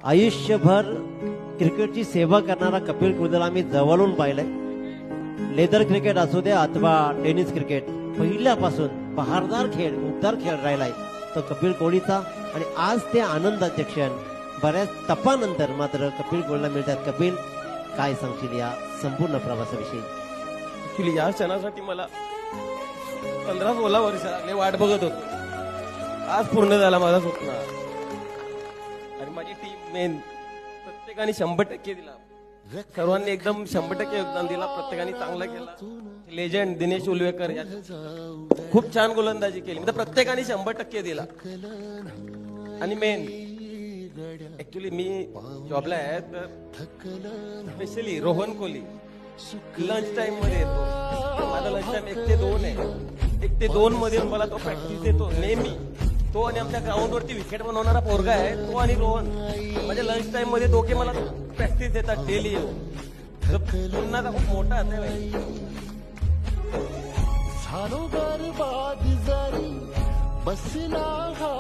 आयुष्यभर क्रिकेटची सेवा करणारा कपिल कुलदेवला आम्ही जवळून पाहिलंय. लेदर क्रिकेट असू द्या अथवा टेनिस क्रिकेट, पहिल्यापासून बहारदार खेळ, उबदार खेळ राहिलाय तो कपिल कोहलीचा. आणि आज ते आनंदाचे क्षण बऱ्याच तपानंतर मात्र कपिल कोहलीला मिळतात. कपिल, काय सांगशील या संपूर्ण प्रवासाविषयी? ऍक्च्युली या क्षणासाठी मला 15-16 वर्ष लागले, वाट बघत होतो. आज पूर्ण झाला माझा स्वप्न. आणि माझी टीम मेन प्रत्येकाने 100% दिला. सर्वांनी एकदम 100% योगदान दिला. प्रत्येकाने चांगला केला. लेजंड दिनेश उलवेकर खूप छान गोलंदाजी केली. म्हणजे प्रत्येकाने 100% दिला. आणि मेन ऍक्च्युली मी जॉबला आहे तर specially Rohan Kohli lunch time मध्ये येतो. माझा लंच टाइम 1 ते 2 आहे. 1 ते 2 मध्ये मला तो प्रॅक्टिस देतो नेहमी. तो आणि आमच्या ग्राउंड वरती विकेट बनवणारा पोरगा आहे तो आणि रोहन म्हणजे लंच टाइम मध्ये दोघे मला प्रॅक्टिस देतात डेली. पुन्हा खूप मोठा आहे. झालो बरबाद जरी बसला हा